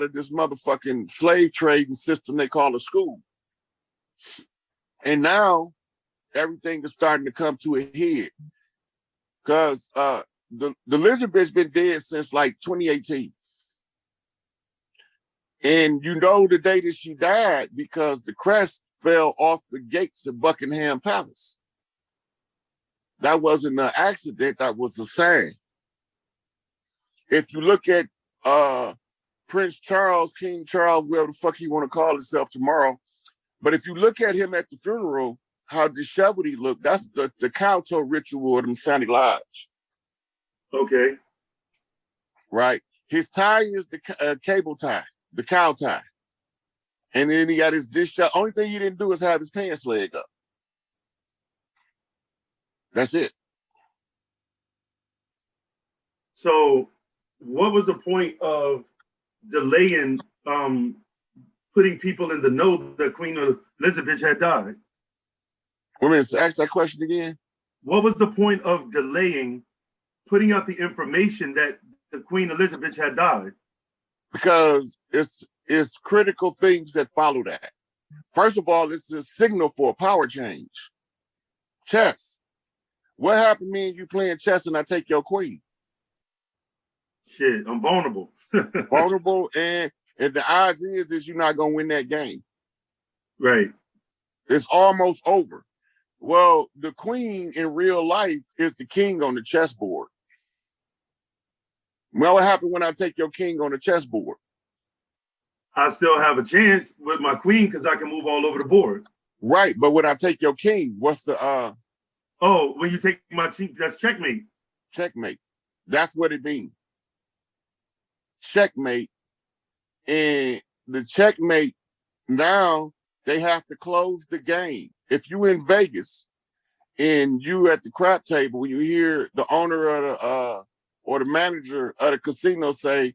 of this motherfucking slave trading system they call a school. And now everything is starting to come to a head. Because the lizard bitch been dead since like 2018. And you know the day that she died because the crest fell off the gates of Buckingham Palace. That wasn't an accident, that was a sign. If you look at Prince Charles, King Charles, whatever the fuck he want to call himself tomorrow, but if you look at him at the funeral, how disheveled he looked, that's the Cowtoe ritual of the Masonic Lodge. Okay. Right. His tie is the cable tie, the cow tie. And then he got his dish shot. Only thing he didn't do is have his pants leg up. That's it. So what was the point of delaying putting people in the know that Queen Elizabeth had died? Wait a minute, ask that question again. What was the point of delaying putting out the information that the Queen Elizabeth had died? Because it's critical things that follow that. First of all, it's a signal for a power change. Chess. What happened to me and you playing chess and I take your queen? Shit, I'm vulnerable. Vulnerable, and the odds is you're not gonna win that game. Right. It's almost over. Well, the queen in real life is the king on the chessboard. Well, what happened when I take your king on the chessboard? I still have a chance with my queen because I can move all over the board. Right, but when I take your king, what's the Oh, when you take my king, that's checkmate. Checkmate. That's what it means. Checkmate. And the checkmate, now they have to close the game. If you in Vegas and you at the crap table, you hear the owner of the or the manager of the casino say,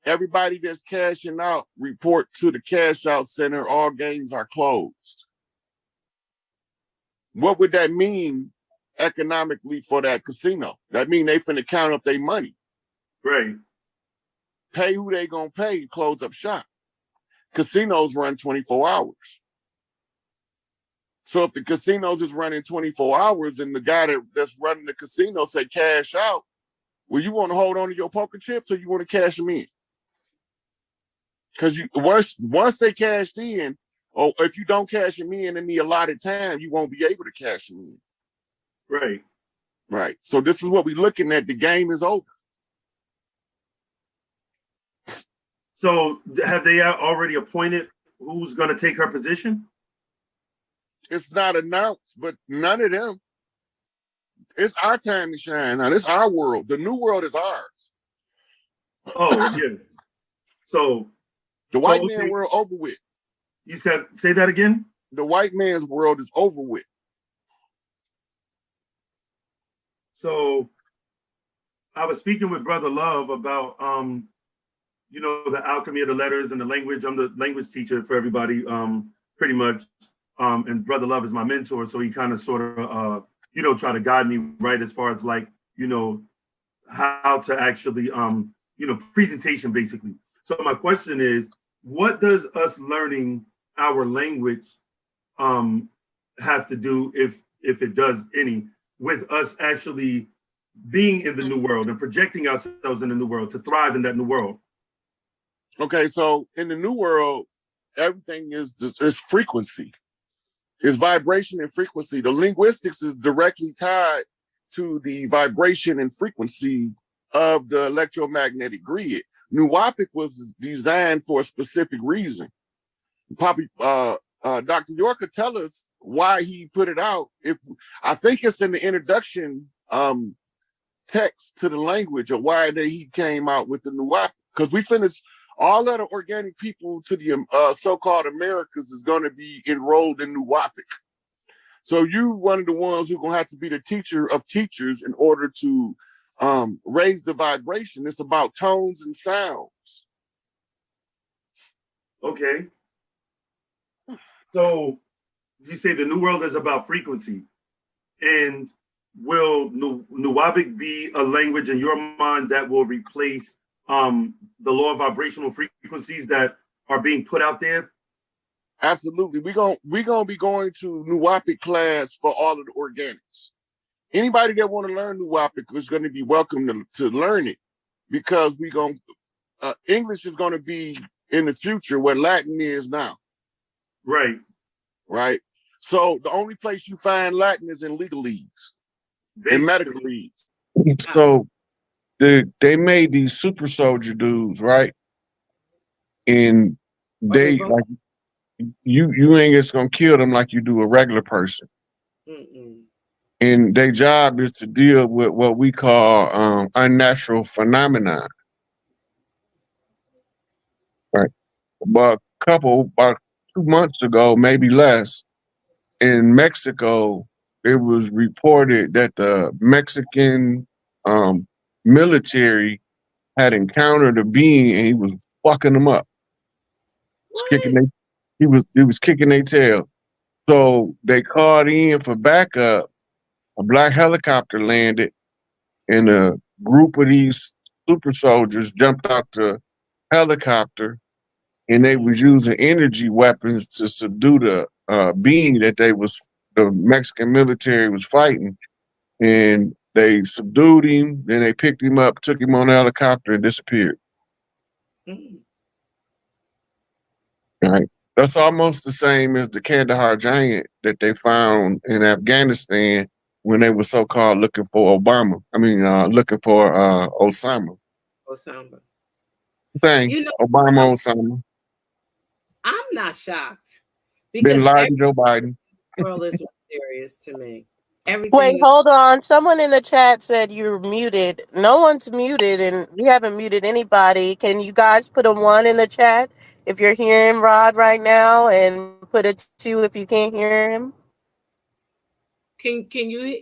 everybody that's cashing out, report to the cash out center, all games are closed. What would that mean economically for that casino? That mean they finna count up their money. Right. Pay who they gonna pay, close up shop. Casinos run 24 hours. So if the casinos is running 24 hours and the guy that's running the casino say cash out, well, you want to hold on to your poker chips or you want to cash them in? Because once they cashed in, or if you don't cash them in the allotted time, you won't be able to cash them in. Right. Right. So this is what we're looking at. The game is over. So have they already appointed who's going to take her position? It's not announced, but none of them. It's our time to shine now. It's our world. The new world is ours. Oh, yeah. So the white man world over with. You said, say that again? The white man's world is over with. So I was speaking with Brother Love about, you know, the alchemy of the letters and the language. I'm the language teacher for everybody, pretty much. And Brother Love is my mentor. So he kind of sort of, you know, try to guide me right as far as like, you know, how to actually, you know, presentation basically. So my question is, what does us learning our language have to do, if it does any, with us actually being in the new world and projecting ourselves in the new world to thrive in that new world? Okay, so in the new world, everything is frequency. It's vibration and frequency. The linguistics is directly tied to the vibration and frequency of the electromagnetic grid. NEGPIFOR was designed for a specific reason. Dr. York could tell us why he put it out. I think it's in the introduction text to the language of why he came out with the NEGPIFOR. Because we finished all of the organic people to the so-called Americas is going to be enrolled in NEGPIFOR. So you one of the ones who's going to have to be the teacher of teachers in order to raise the vibration. It's about tones and sounds. Okay. So you say the new world is about frequency. And will NEGPIFOR be a language in your mind that will replace the law of vibrational frequencies that are being put out there? Absolutely. We're gonna be going to NEGPIFOR class for all of the organics. Anybody that want to learn NEGPIFOR is going to be welcome to learn it, because English is going to be in the future what Latin is now. Right. Right. So the only place you find Latin is in legalese and medical leagues. So they made these super soldier dudes, right? And they like you ain't just gonna kill them like you do a regular person. And their job is to deal with what we call unnatural phenomena. Right. But about 2 months ago, maybe less, in Mexico, it was reported that the Mexican military had encountered a being and he was fucking them up. He was kicking their tail. So they called in for backup. A black helicopter landed, and a group of these super soldiers jumped out the helicopter, and they was using energy weapons to subdue the being that the Mexican military was fighting. And they subdued him, then they picked him up, took him on the helicopter, and disappeared. Right. That's almost the same as the Kandahar giant that they found in Afghanistan when they were so-called looking for Obama. I mean, looking for Osama. Thing. You know, Obama, Osama. I'm not shocked. Bin Laden, Joe Biden. The world is mysterious to me. Wait, hold on. Someone in the chat said you're muted. No one's muted, and we haven't muted anybody. Can you guys put a 1 in the chat if you're hearing Rod right now, and put a 2 if you can't hear him? Can you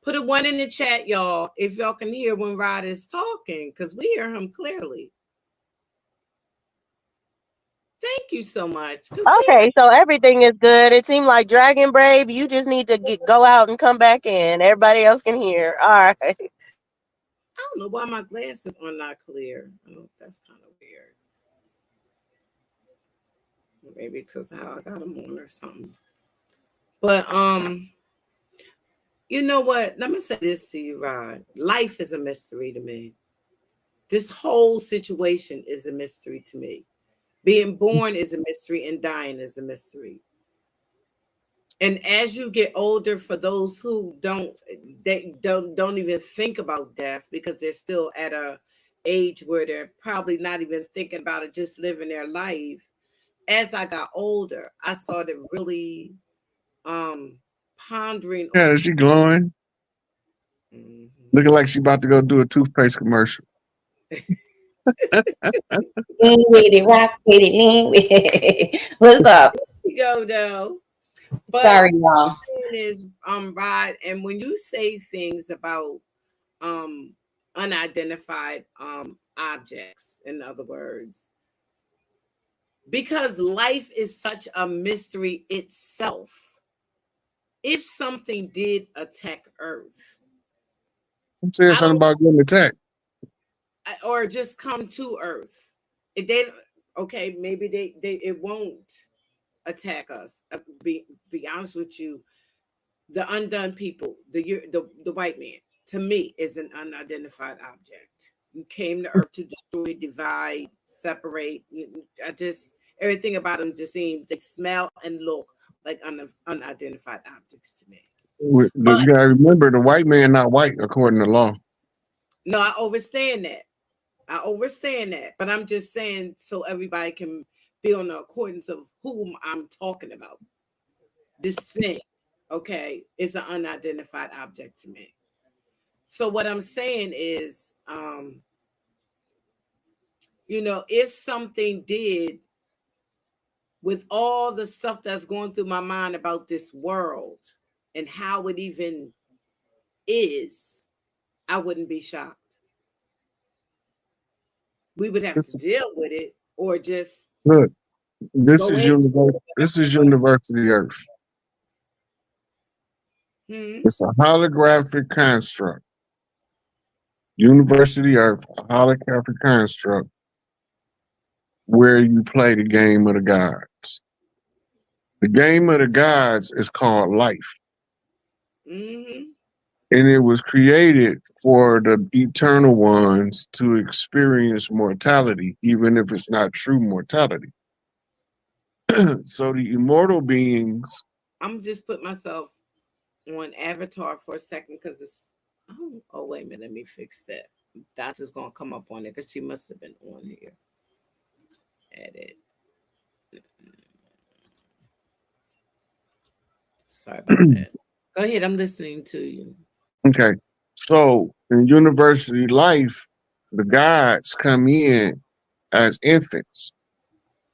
put a 1 in the chat, y'all, if y'all can hear when Rod is talking, because we hear him clearly. Thank you so much. Okay, so everything is good. It seemed like Dragon Brave, you just need to go out and come back in. Everybody else can hear. All right. I don't know why my glasses are not clear. Oh, that's kind of weird. Maybe it's because how I got them on or something. But you know what? Let me say this to you, Rod. Life is a mystery to me. This whole situation is a mystery to me. Being born is a mystery, and dying is a mystery. And as you get older, for those who don't even think about death because they're still at a age where they're probably not even thinking about it, just living their life. As I got older, I started really pondering. Yeah, is she glowing? Looking like she about to go do a toothpaste commercial. With it, rock with it, lean with it. What's up? Go though. But sorry, y'all. Is Rod, and when you say things about unidentified objects, in other words, because life is such a mystery itself. If something did attack Earth, I'm saying something about getting attacked. Or just come to Earth. Okay, maybe it won't attack us. Be honest with you, the undone people, the white man, to me, is an unidentified object. You came to Earth to destroy, divide, separate. Everything about them just seems, they smell and look like unidentified objects to me. You gotta remember, the white man not white according to law. No, I understand that. But I'm just saying so everybody can be on the accordance of whom I'm talking about. This thing, okay, is an unidentified object to me. So what I'm saying is, if something did, with all the stuff that's going through my mind about this world and how it even is, I wouldn't be shocked. We would have to deal with it, or just look. This is University Earth. It's a holographic construct. University Earth, Holographic Construct, where you play the game of the gods. The game of the gods is called life. Mm-hmm. And it was created for the eternal ones to experience mortality, even if it's not true mortality. So the immortal beings. I'm just put myself on Avatar for a second because it's. Oh, wait a minute. Let me fix that. That's just gonna come up on it because she must have been on here. Edit. Sorry about that. Go ahead. I'm listening to you. Okay. So in university life, the gods come in as infants.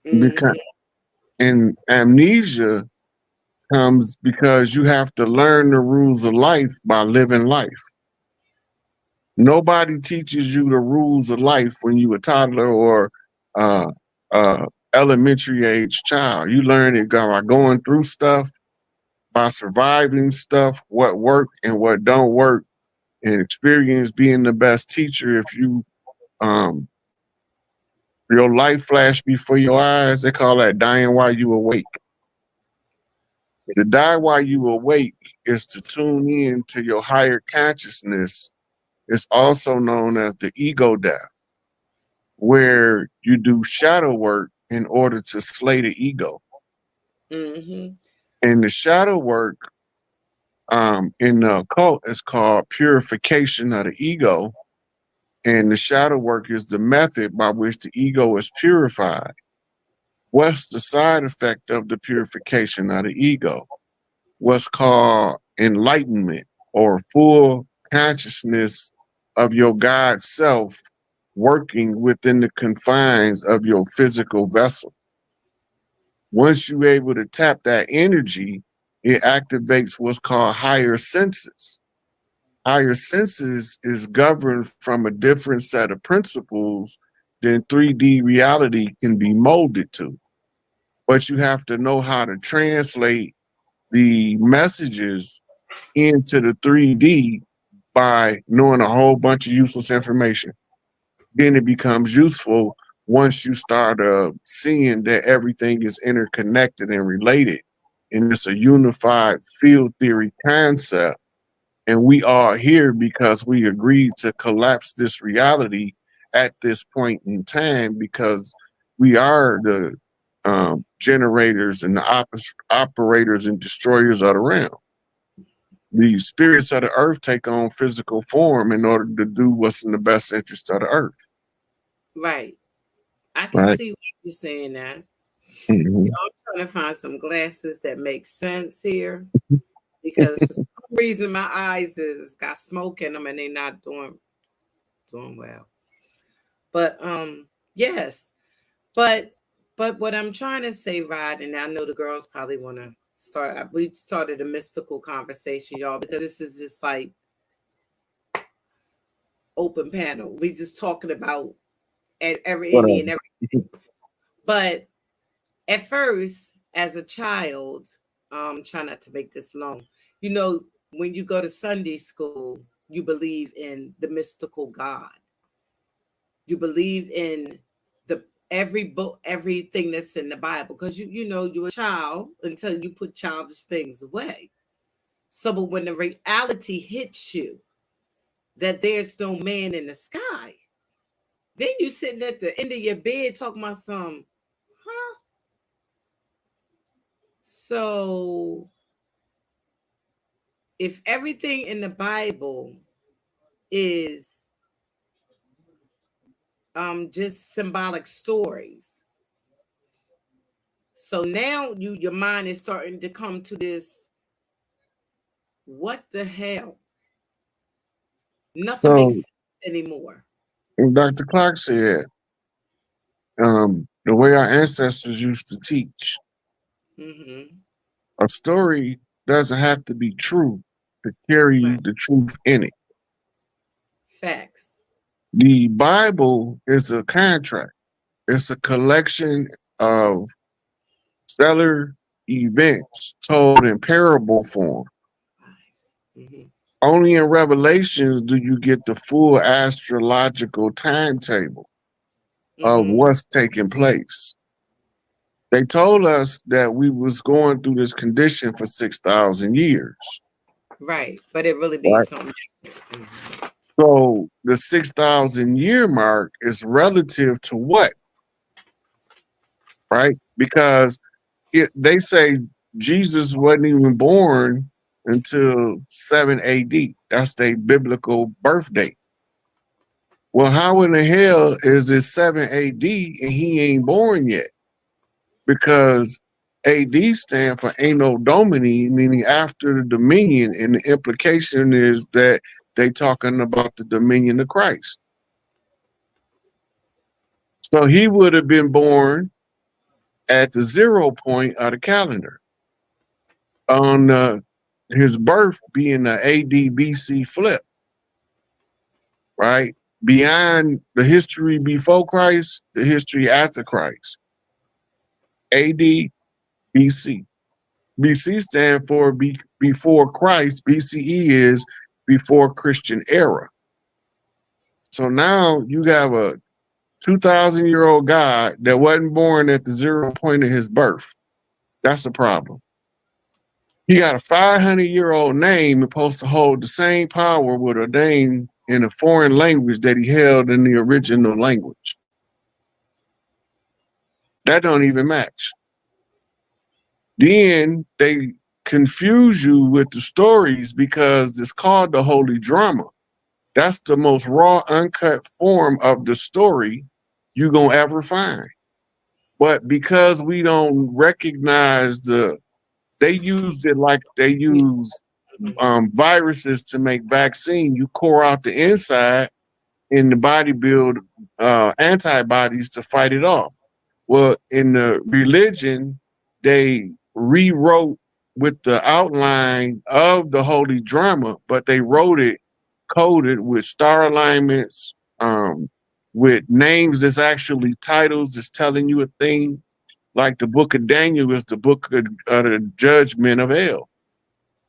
Mm-hmm. Because and amnesia comes because you have to learn the rules of life by living life. Nobody teaches you the rules of life when you a toddler or uh, elementary age child. You learn it by going through stuff, by surviving stuff, what work and what don't work, and experience being the best teacher. If you your life flash before your eyes, they call that dying while you awake. To die while you awake is to tune in to your higher consciousness. It's also known as the ego death, where you do shadow work in order to slay the ego. Mm-hmm. And the shadow work in the occult is called purification of the ego. And the shadow work is the method by which the ego is purified. What's the side effect of the purification of the ego? What's called enlightenment or full consciousness of your God self working within the confines of your physical vessel. Once you're able to tap that energy, it activates what's called higher senses. Higher senses is governed from a different set of principles than 3D reality can be molded to. But you have to know how to translate the messages into the 3D by knowing a whole bunch of useless information. Then it becomes useful once you start seeing that everything is interconnected and related. And it's a unified field theory concept. And we are here because we agreed to collapse this reality at this point in time because we are the generators and the operators and destroyers of the realm. The spirits of the earth take on physical form in order to do what's in the best interest of the earth. Right. I can Right. see what you're saying now. Mm-hmm. I'm trying to find some glasses that make sense here because for some reason my eyes is got smoke in them and they're not doing well. But yes. But what I'm trying to say, Rod, and I know the girls probably want to start. We started a mystical conversation, y'all, because this is just like open panel. We just talking about every any and everything. But at first, as a child, try not to make this long. You know, when you go to Sunday school, you believe in the mystical God. You believe in the every book, everything that's in the Bible, because you know you're a child until you put childish things away. So, but when the reality hits you that there's no man in the sky, then you sitting at the end of your bed talking about some, huh? So, if everything in the Bible is just symbolic stories, so now your mind is starting to come to this, what the hell? Nothing makes So sense anymore. Dr. Clark said, the way our ancestors used to teach, Mm-hmm. a story doesn't have to be true to carry Right. the truth in it. Facts. The Bible is a contract. It's a collection of stellar events told in parable form. Nice. Mm-hmm. Only in Revelations do you get the full astrological timetable of what's taking place. They told us that we was going through this condition for 6,000 years. Right, but it really be Right. something. So the 6,000 year mark is relative to what? Right? Because they say Jesus wasn't even born until 7 AD. That's their biblical birth date. Well, how in the hell is it 7 AD and he ain't born yet? Because AD stand for Anno Domini, meaning after the dominion, and the implication is that they talking about the dominion of Christ. So he would have been born at the 0 point of the calendar on his birth being the AD BC flip, right? Beyond the history before Christ, the history after Christ. AD BC. BC stand for before Christ. BCE is before Christian era. So now you have a 2,000-year-old God that wasn't born at the 0 point of his birth. That's a problem. He got a 500-year-old name supposed to hold the same power with a name in a foreign language that he held in the original language. That don't even match. Then they confuse you with the stories because it's called the holy drama. That's the most raw, uncut form of the story you're going to ever find. But because we don't recognize they use it like they use viruses to make vaccine. You core out the inside and the body build antibodies to fight it off. Well, in the religion, they rewrote with the outline of the holy drama, but they wrote it coded with star alignments, with names that's actually titles that's telling you a thing. Like the book of Daniel is the book of the judgment of El.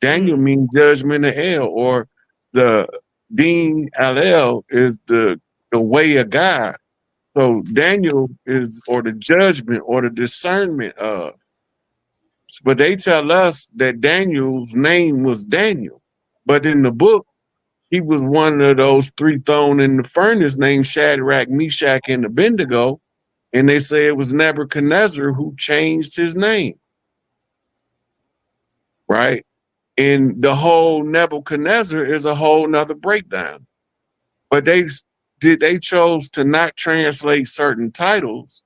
Daniel means judgment of El, or the Din Alel is the way of God. So Daniel is, or the judgment or the discernment of. But they tell us that Daniel's name was Daniel. But in the book, he was one of those three thrown in the furnace named Shadrach, Meshach, and Abednego. And they say it was Nebuchadnezzar who changed his name. Right? And the whole Nebuchadnezzar is a whole nother breakdown. But they chose to not translate certain titles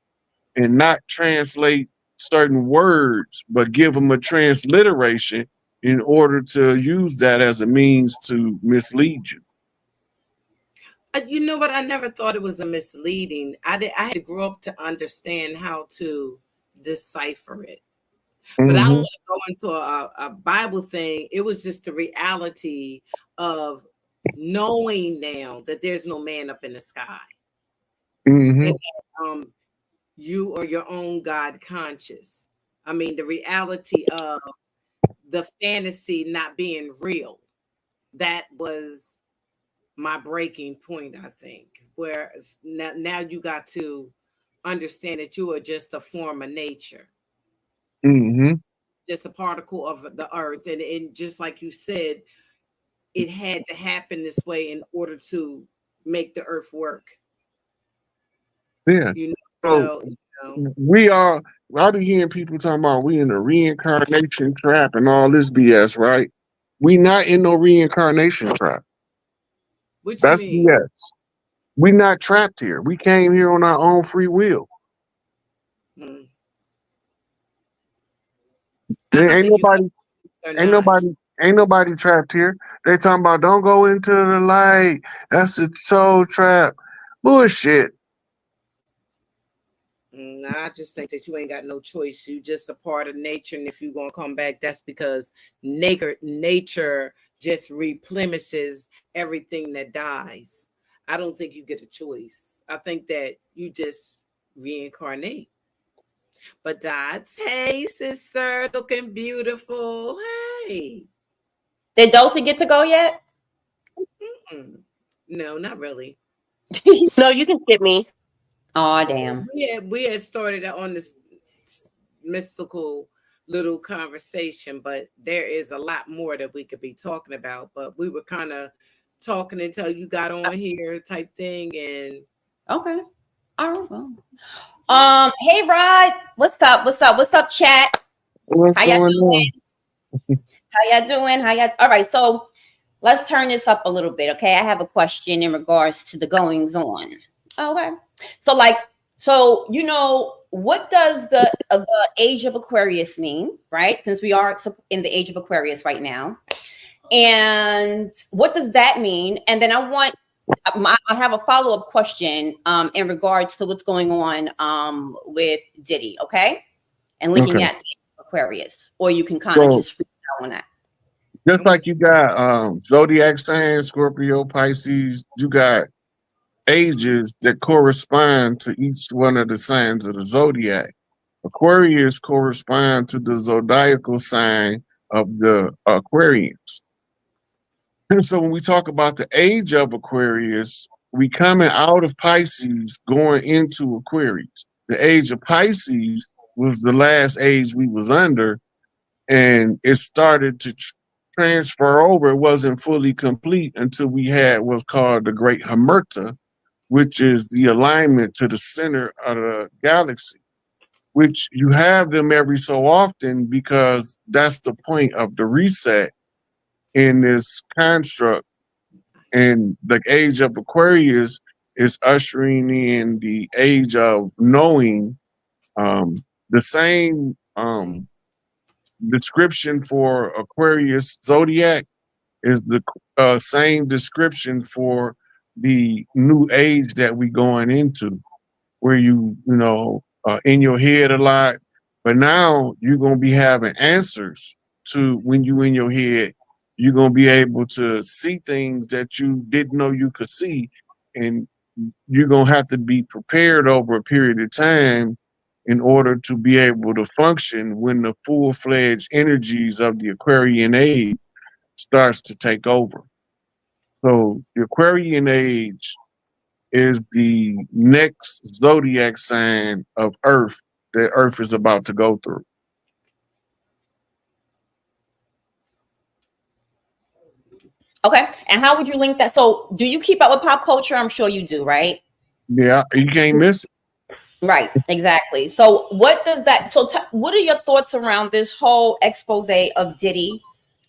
and not translate certain words, but give them a transliteration in order to use that as a means to mislead you. You know what? I never thought it was a misleading. I had to grow up to understand how to decipher it. But I don't want to go into a Bible thing. It was just the reality of knowing now that there's no man up in the sky. And that, you are your own God conscious. I mean, the reality of the fantasy not being real. That was my breaking point, I think. Whereas now you got to understand that you are just a form of nature. Just a particle of the earth. And just like you said, it had to happen this way in order to make the earth work. Yeah. We are, I be hearing people talking about we in a reincarnation trap and all this BS, right? We not in no reincarnation trap. That's BS. We not trapped here. We came here on our own free will. Ain't nobody trapped here. They talking about don't go into the light. That's a soul trap. Bullshit. I just think that you ain't got no choice. You just a part of nature, and if you're gonna come back, that's because nature just replenishes everything that dies. I don't think you get a choice. I think that you just reincarnate. But that's, hey, sister, looking beautiful. Hey. Did Dulcie get to go yet? No, not really. No, you can skip me. Oh, damn. We had started on this mystical little conversation, but there is a lot more that we could be talking about. But we were kind of talking until you got on here, type thing, and Okay. All right. Well. Hey Rod, what's up? What's up? What's up, chat? What's How y'all going doing? on? How y'all doing? All right, so let's turn this up a little bit, okay? I have a question in regards to the goings on. Okay. So you know, what does the age of Aquarius mean, right? Since we are in the age of Aquarius right now. And what does that mean? And then I have a follow-up question in regards to what's going on with Diddy, okay? And linking Okay. that to Aquarius. Or you can kind of just freak out on that. Just like you got zodiac signs, Scorpio, Pisces, you got ages that correspond to each one of the signs of the zodiac. Aquarius correspond to the zodiacal sign of the Aquarians. And so when we talk about the age of Aquarius, we coming out of Pisces going into Aquarius. The age of Pisces was the last age we was under, and it started to transfer over. It wasn't fully complete until we had what's called the Great Hamerta, which is the alignment to the center of the galaxy, which you have them every so often because that's the point of the reset in this construct. And the age of Aquarius is ushering in the age of knowing. The same description for Aquarius zodiac is the same description for the new age that we going into, where you know in your head a lot, but now you're gonna be having answers to when you in your head. You're gonna be able to see things that you didn't know you could see, and you're gonna have to be prepared over a period of time in order to be able to function when the full-fledged energies of the Aquarian age starts to take over. So the Aquarian age is the next zodiac sign of Earth that Earth is about to go through. Okay. And how would you link that? So do you keep up with pop culture? I'm sure you do, right? Yeah, you can't miss it. Right, exactly. So what does that, what are your thoughts around this whole expose of Diddy,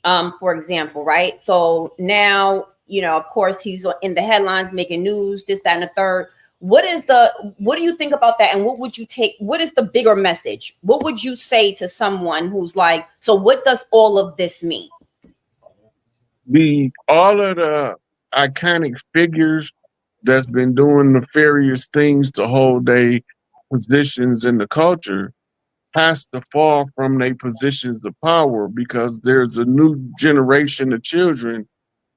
for example, right? So now, you know, of course, he's in the headlines, making news, this, that, and the third. What do you think about that? And what is the bigger message? What would you say to someone who's like, so what does all of this mean? All of the iconic figures that's been doing nefarious things to hold their positions in the culture has to fall from their positions of power, because there's a new generation of children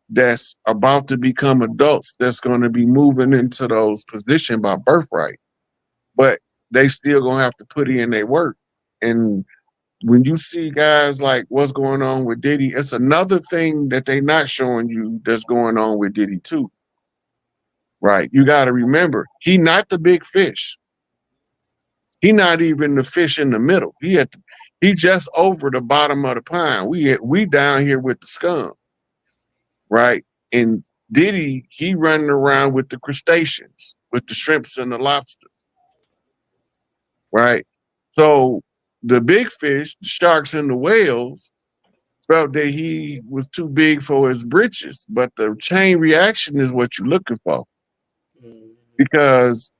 that's about to become adults that's going to be moving into those positions by birthright, but they still gonna have to put in their work. And when you see guys like what's going on with Diddy, it's another thing that they not showing you that's going on with Diddy too. Right? You got to remember, he not the big fish. He not even the fish in the middle. He just over the bottom of the pond. We down here with the scum, right? And Diddy, he running around with the crustaceans, with the shrimps and the lobsters, right? So the big fish, the sharks and the whales, felt that he was too big for his britches. But the chain reaction is what you're looking for, because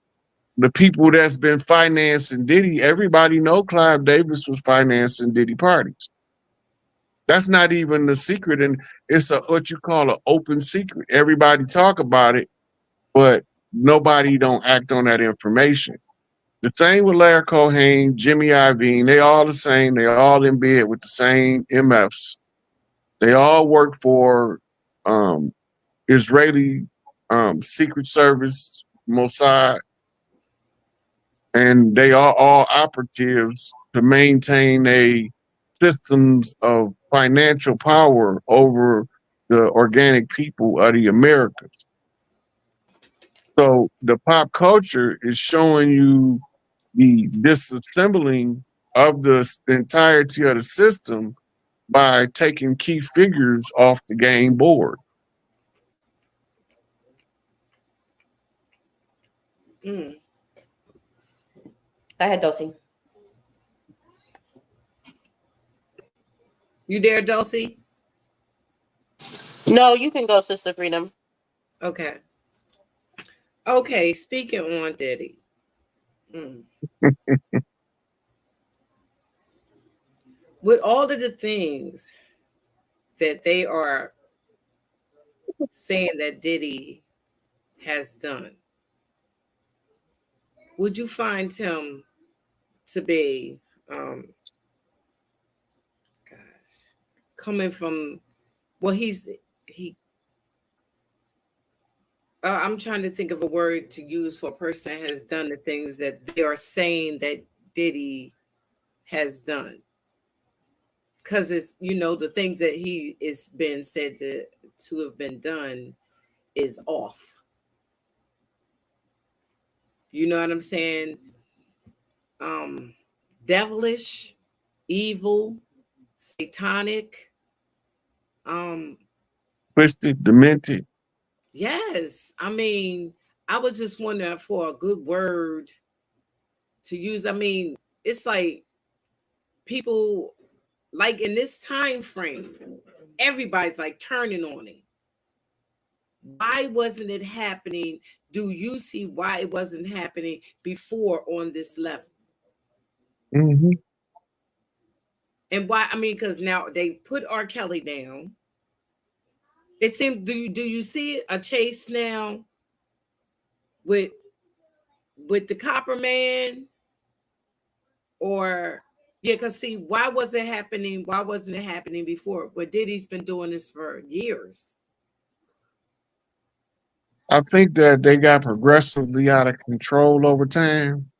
the people that's been financing Diddy, everybody know Clive Davis was financing Diddy parties. That's not even the secret, and it's what you call an open secret. Everybody talk about it, but nobody don't act on that information. The same with Larry Cohane, Jimmy Iovine. They all the same. They all in bed with the same MFs. They all work for Israeli Secret Service, Mossad, and they are all operatives to maintain a systems of financial power over the organic people of the Americas. So the pop culture is showing you the disassembling of the entirety of the system by taking key figures off the game board. Mm. Go ahead, Dulcie. You there, Dulcie? No, you can go, Sister Freedom. Okay. Okay, speaking on Diddy. With all of the things that they are saying that Diddy has done, would you find him to be, coming from, well, I'm trying to think of a word to use for a person that has done the things that they are saying that Diddy has done. Because it's, the things that he is been said to have been done is off. You know what I'm saying? Devilish, evil, satanic. Twisted, demented. Yes. I mean, I was just wondering for a good word to use. I mean, it's like people, like in this time frame, everybody's like turning on him. Why wasn't it happening? Do you see why it wasn't happening before on this level? Mm-hmm. And why? I mean, because now they put R. Kelly down. It seems. Do you see a chase now with the Copper Man? Or yeah, because see, why was it happening? Why wasn't it happening before? But Diddy's been doing this for years. I think that they got progressively out of control over time.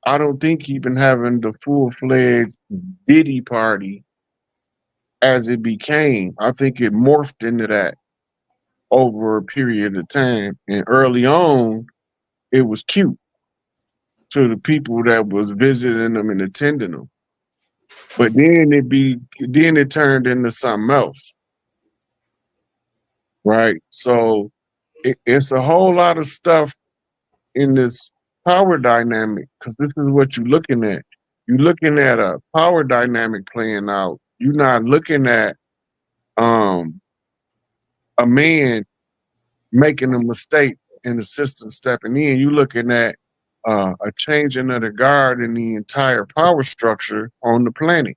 I don't think even having the full-fledged Diddy party as it became, I think it morphed into that over a period of time. And early on, it was cute to the people that was visiting them and attending them. But then it turned into something else. Right? So it's a whole lot of stuff in this power dynamic, because this is what you're looking at. You're looking at a power dynamic playing out. You're not looking at a man making a mistake and the system stepping in. You're looking at a changing of the guard in the entire power structure on the planet.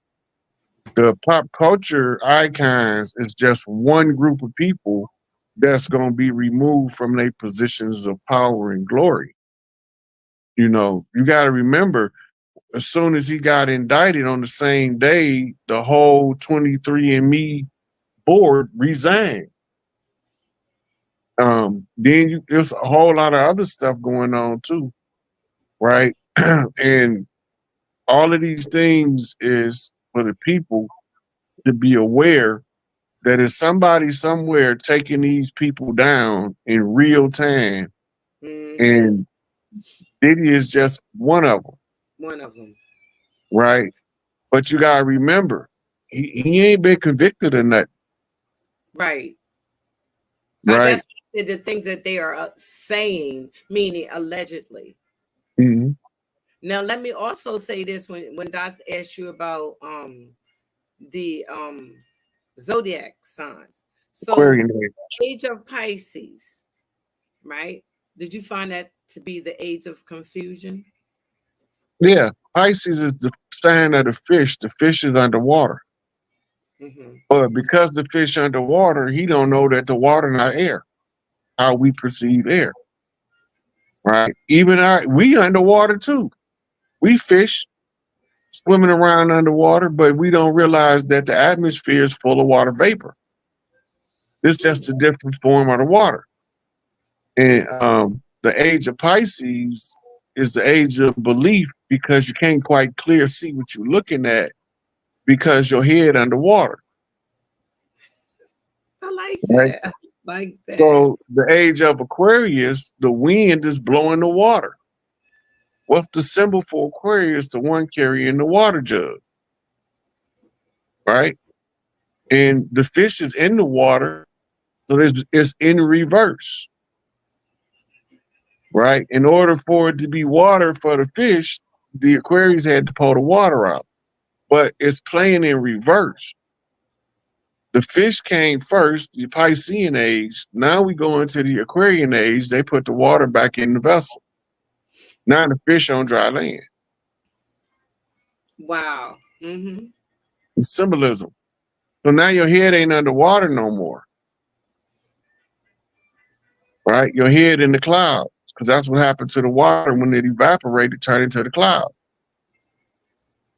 The pop culture icons is just one group of people that's going to be removed from their positions of power and glory. You got to remember, as soon as he got indicted on the same day, the whole 23andMe board resigned. Then there's a whole lot of other stuff going on too, right? And all of these things is for the people to be aware that there's somebody somewhere taking these people down in real time, and Diddy is just one of them. One of them. Right? But you gotta remember, he ain't been convicted of nothing. Right. Right. That's the things that they are saying, meaning allegedly. Mm-hmm. Now, let me also say this: when Dots asked you about the zodiac signs, so age of Pisces, right? Did you find that to be the age of confusion? Yeah, Pisces is the sign of the fish. The fish is underwater. Mm-hmm. But because the fish underwater, he don't know that the water not air, how we perceive air. Right? Even we underwater too. We fish swimming around underwater, but we don't realize that the atmosphere is full of water vapor. It's just a different form of the water. And the age of Pisces is the age of belief, because you can't quite clear see what you're looking at because your head underwater. I like Right. that. I like that. So the age of Aquarius, the wind is blowing the water. What's the symbol for Aquarius? The one carrying the water jug, right? And the fish is in the water, so it's in reverse, right? In order for it to be water for the fish, the Aquarius had to pull the water out, but it's playing in reverse. The fish came first, the Piscean age. Now we go into the Aquarian age. They put the water back in the vessel. Now the fish on dry land. Wow. Mm-hmm. It's symbolism. So now your head ain't underwater no more, right? Your head in the clouds, because that's what happened to the water when it evaporated, turned into the cloud,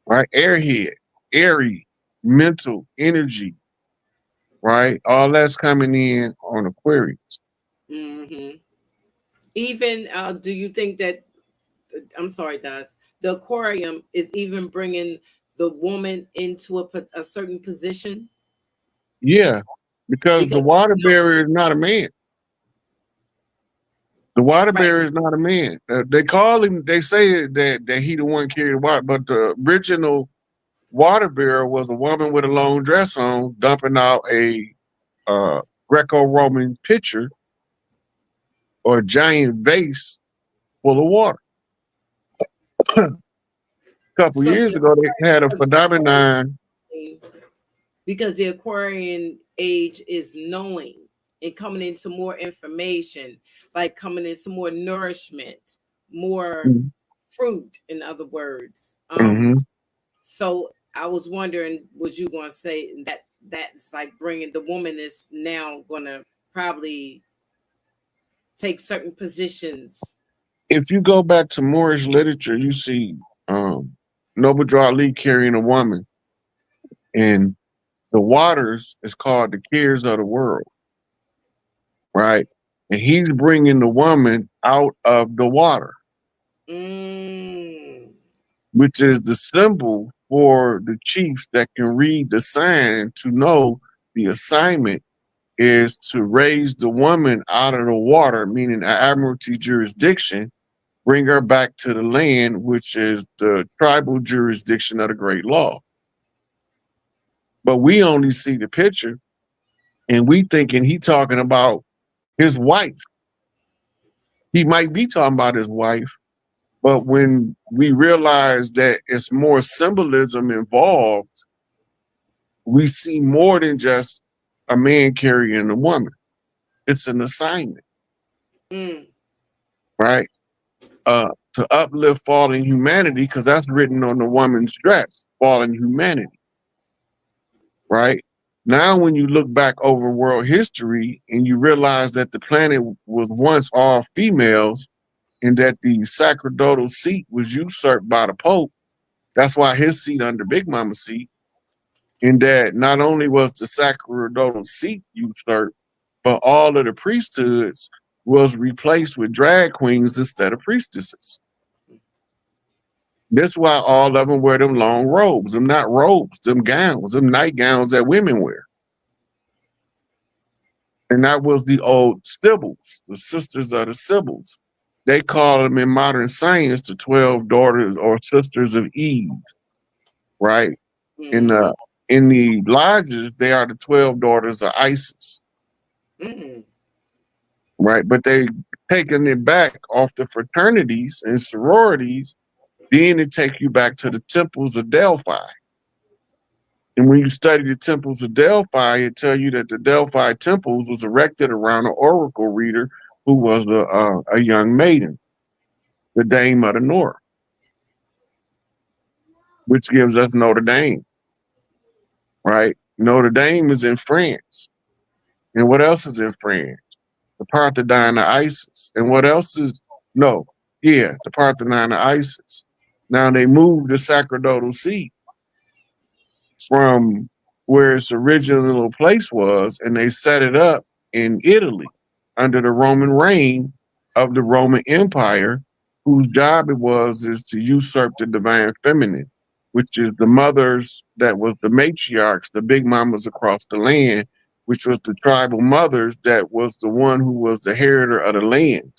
right? Airhead, airy, mental, energy, right? All that's coming in on Aquarius. Mm-hmm. Even, do you think that, I'm sorry, Daz, the aquarium is even bringing the woman into a certain position? Yeah, because the water barrier is not a man. The water barrier is not a man. They call him, they say that he the one carrying the water, but the original water barrier was a woman with a long dress on dumping out a Greco-Roman pitcher or a giant vase full of water. A couple years ago, they had a phenomenon. Because the Aquarian age is knowing and coming into more information, like coming into more nourishment, more fruit, in other words. So I was wondering, was you going to say that that's like bringing the woman is now going to probably take certain positions? If you go back to Moorish literature, you see Noble Drew Ali carrying a woman, and the waters is called the cares of the world, right? And he's bringing the woman out of the water, which is the symbol for the chiefs that can read the sign to know the assignment is to raise the woman out of the water, meaning admiralty jurisdiction, bring her back to the land, which is the tribal jurisdiction of the great law. But we only see the picture, and we thinking he talking about his wife. He might be talking about his wife, but when we realize that it's more symbolism involved, we see more than just a man carrying a woman. It's an assignment, right? To uplift fallen humanity, because that's written on the woman's dress, fallen humanity, right? Now, when you look back over world history and you realize that the planet was once all females and that the sacerdotal seat was usurped by the Pope, that's why his seat under Big Mama's seat, and that not only was the sacerdotal seat usurped, but all of the priesthoods was replaced with drag queens instead of priestesses. That's why all of them wear them long robes. Them not robes, them gowns, them nightgowns that women wear. And that was the old Sibyls, the sisters of the Sibyls. They call them in modern science the 12 daughters or sisters of Eve, right? In the lodges, they are the 12 daughters of Isis. Right? But they taking it back off the fraternities and sororities, then it take you back to the temples of Delphi. And when you study the temples of Delphi, it tell you that the Delphi temples was erected around an oracle reader who was a young maiden, the Dame of the North, which gives us Notre Dame, right? Notre Dame is in France. And what else is in France? The Parthenon of Isis. And what else is, the Parthenon of Isis. Now they moved the sacerdotal seat from where its original place was, and they set it up in Italy under the Roman reign of the Roman Empire, whose job is to usurp the divine feminine, which is the mothers that was the matriarchs, the big mamas across the land, which was the tribal mothers that was the one who was the inheritor of the land,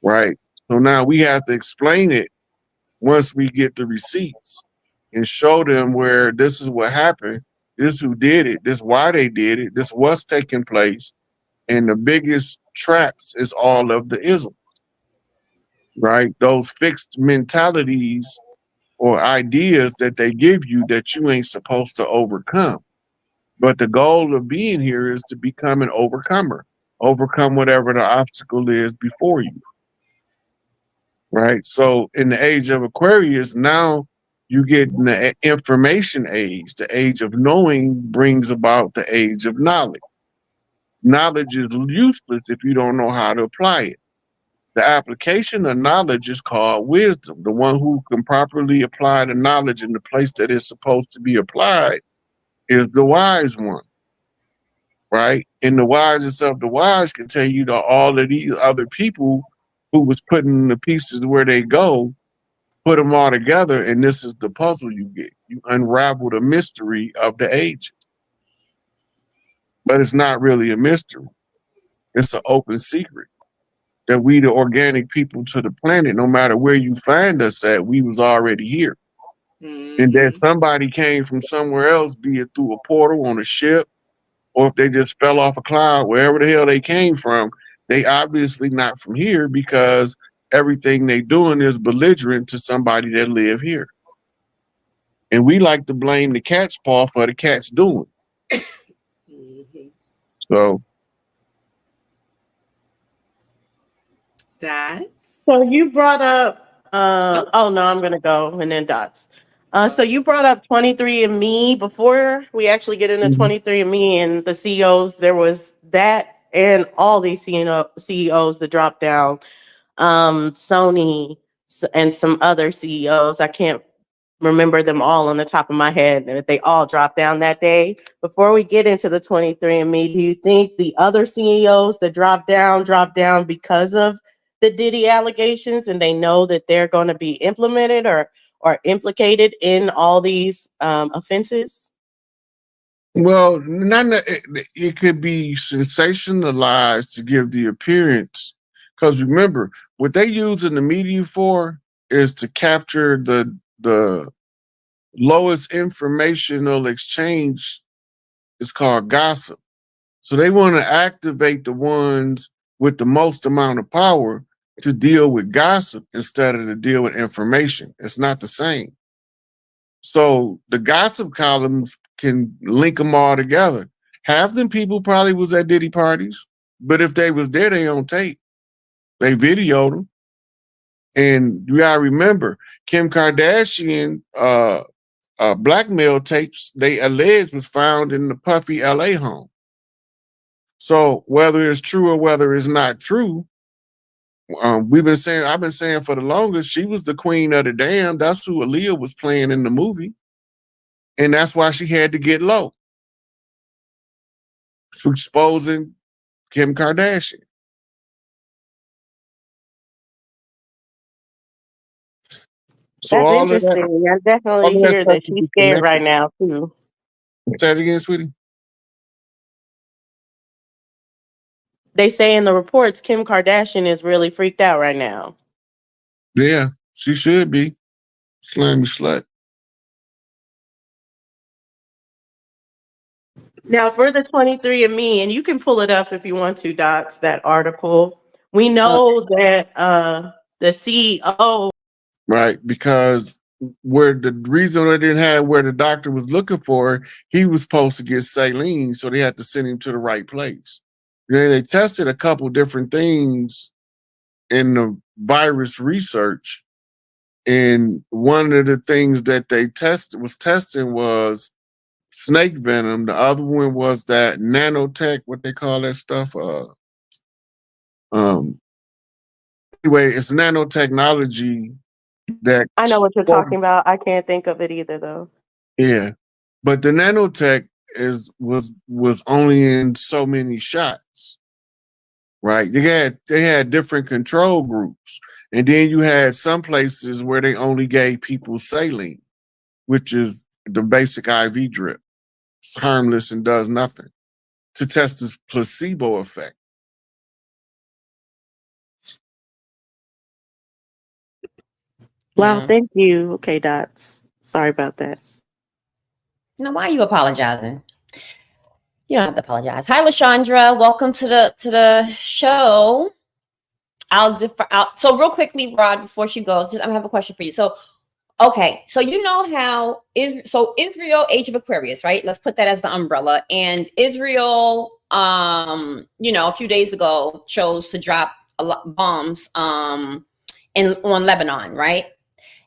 right? So now we have to explain it once we get the receipts and show them where this is what happened, this who did it, this why they did it, this what's taking place. And the biggest traps is all of the isms, right? Those fixed mentalities or ideas that they give you that you ain't supposed to overcome. But the goal of being here is to become an overcomer, overcome whatever the obstacle is before you, right? So in the age of Aquarius, now you get in the information age. The age of knowing brings about the age of knowledge. Knowledge is useless if you don't know how to apply it. The application of knowledge is called wisdom. The one who can properly apply the knowledge in the place that it's supposed to be applied is the wise one, right? And the wisest of the wise can tell you that all of these other people who was putting the pieces where they go, put them all together, and this is the puzzle you get. You unravel the mystery of the ages. But it's not really a mystery. It's an open secret that we, the organic people to the planet, no matter where you find us at, we was already here. And that somebody came from somewhere else, be it through a portal on a ship, or if they just fell off a cloud, wherever the hell they came from, they obviously not from here because everything they doing is belligerent to somebody that live here. And we like to blame the cat's paw for the cat's doing. So That's So you brought up, oh no, I'm gonna go and then Dots. So you brought up 23andMe before we actually get into 23andMe and the CEOs. There was that and all these CEOs that dropped down, Sony and some other CEOs. I can't remember them all on the top of my head, and they all dropped down that day. Before we get into the 23andMe, do you think the other CEOs that dropped down because of the Diddy allegations and they know that they're going to be implemented or implicated in all these offenses? well, it could be sensationalized to give the appearance, because remember, what they use in the media for is to capture the lowest informational exchange. Is called gossip. So they want to activate the ones with the most amount of power to deal with gossip instead of to deal with information. It's not the same. So the gossip columns can link them all together. Half them people probably was at Diddy parties, but if they was there, they on tape. They videoed them. And you gotta remember, Kim Kardashian blackmail tapes they alleged was found in the Puffy LA home. So whether it's true or whether it's not true, I've been saying for the longest, she was the queen of the damn. That's who Aaliyah was playing in the movie. And that's why she had to get low for exposing Kim Kardashian. So That's all of that, interesting. I definitely all of that hear stuff that can she's be scared connected. right now too. Say it again, sweetie. They say in the reports Kim Kardashian is really freaked out right now. Yeah, she should be. Slimy slut. Now for the 23andMe, and you can pull it up if you want to, Dots, that article. We know that the CEO. Right, because where the reason they didn't have where the doctor was looking for, he was supposed to get saline, so they had to send him to the right place. They tested a couple different things in the virus research, and one of the things that they testing was snake venom. The other one was that nanotech, what they call that stuff. Anyway, it's nanotechnology that I know what you're talking about. I can't think of it either, though. Yeah, but the nanotech was only in so many shots, right? They had different control groups, and then you had some places where they only gave people saline, which is the basic IV drip. It's harmless and does nothing. to test the placebo effect. Wow, Yeah. thank you. Okay, Dots. Sorry about that. Now, why are you apologizing? You don't have to apologize. Hi, LaShondra. Welcome to the show. So real quickly, Rod, before she goes, I have a question for you. So, okay, so you know how Israel, Age of Aquarius, right? Let's put that as the umbrella. And Israel, a few days ago chose to drop bombs on Lebanon, right?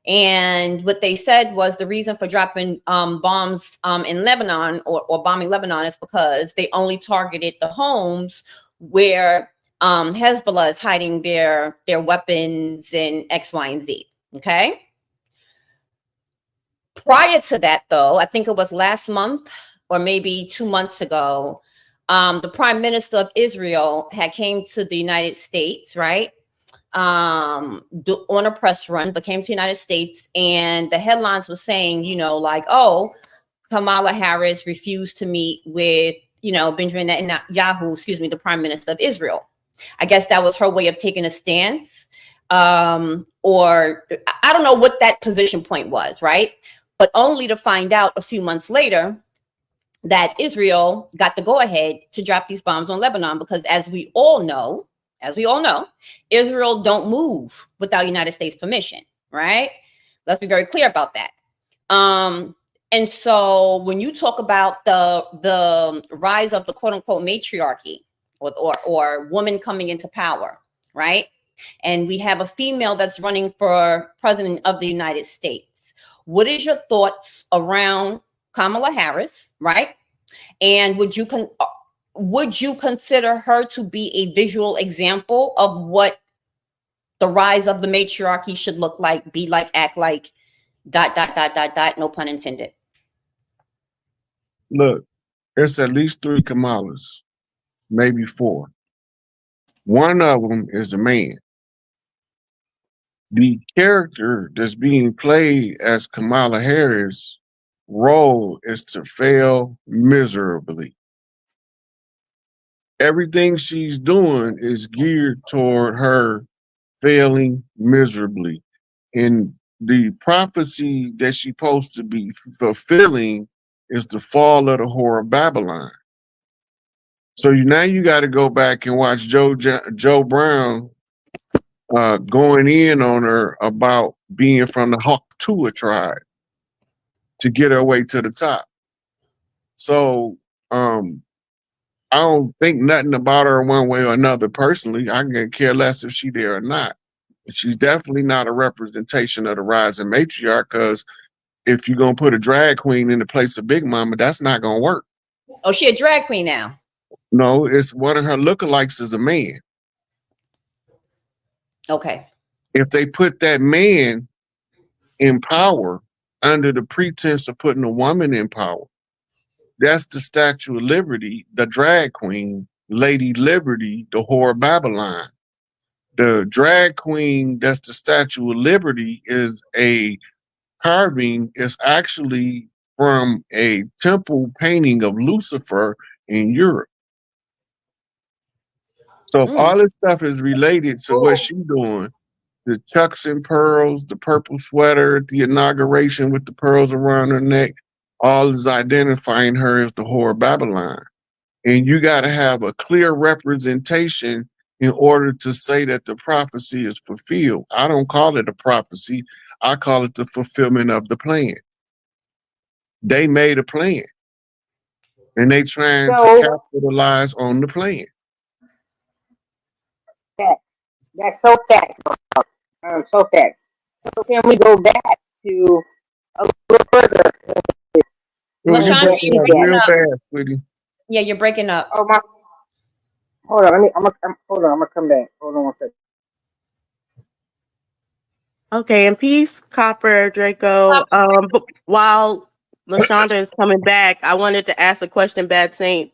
And what they said was the reason for dropping bombs in Lebanon or bombing Lebanon is because they only targeted the homes where Hezbollah is hiding their weapons and X, Y, and Z. Okay. Prior to that, though, I think it was last month or maybe 2 months ago, the Prime Minister of Israel had came to the United States, right? On a press run, but came to the United States, and the headlines were saying, Kamala Harris refused to meet with, Benjamin Netanyahu, the Prime Minister of Israel. I guess that was her way of taking a stance, or I don't know what that position point was, right? But only to find out a few months later that Israel got the go-ahead to drop these bombs on Lebanon, because as we all know, Israel don't move without United States permission, right? Let's be very clear about that. And so when you talk about the rise of the quote unquote matriarchy or woman coming into power, right? And we have a female that's running for president of the United States. What is your thoughts around Kamala Harris, right? And would you consider her to be a visual example of what the rise of the matriarchy should look like, be like, act like, ... no pun intended? Look, it's at least 3 Kamalas, maybe 4. One of them is a man. The character that's being played as Kamala Harris' role is to fail miserably. Everything she's doing is geared toward her failing miserably. And the prophecy that she's supposed to be fulfilling is the fall of the whore of Babylon. So now you got to go back and watch Joe Brown going in on her about being from the Haktua tribe to get her way to the top. So I don't think nothing about her one way or another personally. I can care less if she's there or not. She's definitely not a representation of the rising matriarch, because if you're going to put a drag queen in the place of Big Mama, that's not going to work. Oh, she a drag queen now? No, it's one of her lookalikes is a man. Okay. If they put that man in power under the pretense of putting a woman in power, that's the Statue of Liberty, the drag queen, Lady Liberty, the whore of Babylon. The drag queen that's the Statue of Liberty is a carving, is actually from a temple painting of Lucifer in Europe. So all this stuff is related to what she's doing. The chucks and pearls, the purple sweater at the inauguration with the pearls around her neck, all is identifying her as the whore of Babylon. And you got to have a clear representation in order to say that the prophecy is fulfilled. I don't call it a prophecy. I call it the fulfillment of the plan. They made a plan, and they trying to capitalize on the plan. That's so fact. So fact. So can we go back to a little further? LaShondra, you're breaking real up. fast, sweetie. Yeah, you're breaking up. Oh my! Hold on, I'm gonna come back. Hold on one second. Okay, and peace, Copper, Draco. But while LaShondra is coming back, I wanted to ask a question Bad Saint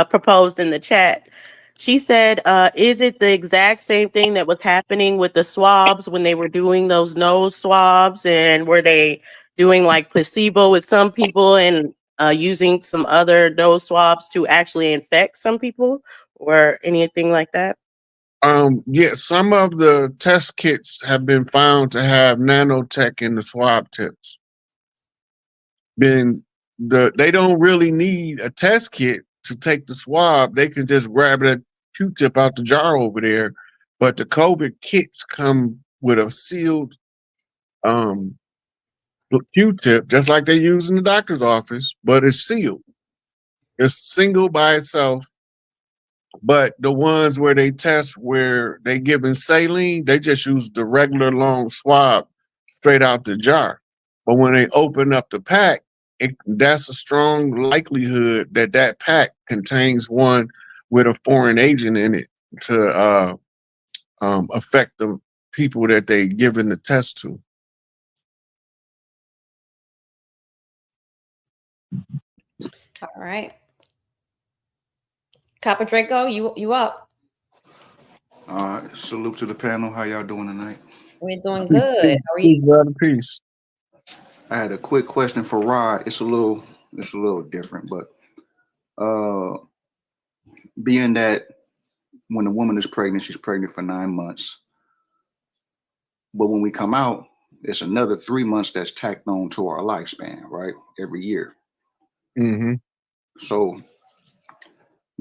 proposed in the chat. She said, is it the exact same thing that was happening with the swabs when they were doing those nose swabs? And were they doing like placebo with some people and using some other nose swabs to actually infect some people or anything like that? Yeah, some of the test kits have been found to have nanotech in the swab tips. They don't really need a test kit to take the swab. They can just grab that Q-tip out the jar over there. But the COVID kits come with a sealed Q-tip, just like they use in the doctor's office, but it's sealed. It's single by itself. But the ones where they test where they giving saline, they just use the regular long swab straight out the jar. But when they open up the pack, that's a strong likelihood that that pack contains one with a foreign agent in it to affect the people that they giving the test to. All right. Copper Draco, you up? Salute to the panel. How y'all doing tonight? We're doing good. How are you? Peace. I had a quick question for Rod. It's a little different, but being that when a woman is pregnant, she's pregnant for 9 months. But when we come out, it's another 3 months that's tacked on to our lifespan, right? Every year. Mm-hmm. So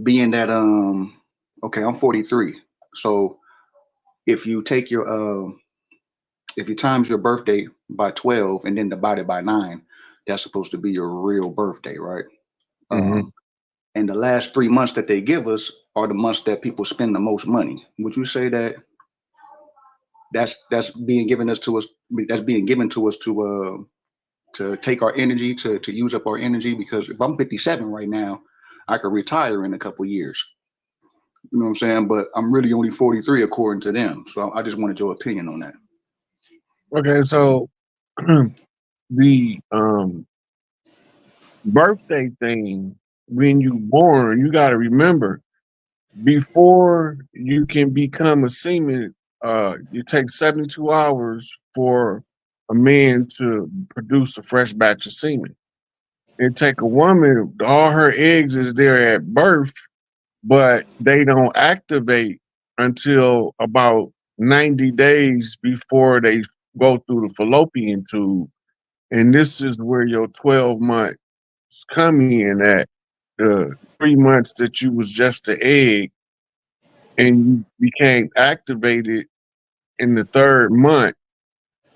being that okay, I'm 43. So if you take your if you times your birthday by 12 and then divide it by 9, that's supposed to be your real birthday, right? Mm-hmm. And the last 3 months that they give us are the months that people spend the most money. Would you say that that's being given us to us? That's being given to us to take our energy, to use up our energy? Because if I'm 57 right now, I could retire in a couple years. You know what I'm saying? But I'm really only 43 according to them. So I just wanted your opinion on that. Okay, so the birthday thing, when you born, you got to remember, before you can become a semen, it takes 72 hours for a man to produce a fresh batch of semen. It take a woman, all her eggs is there at birth, but they don't activate until about 90 days before they go through the fallopian tube. And this is where your 12 months come in at. The 3 months that you was just the egg and you became activated in the third month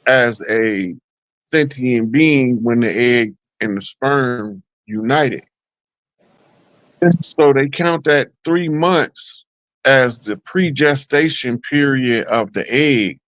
as a sentient being when the egg and the sperm united. And so they count that 3 months as the pre-gestation period of the egg.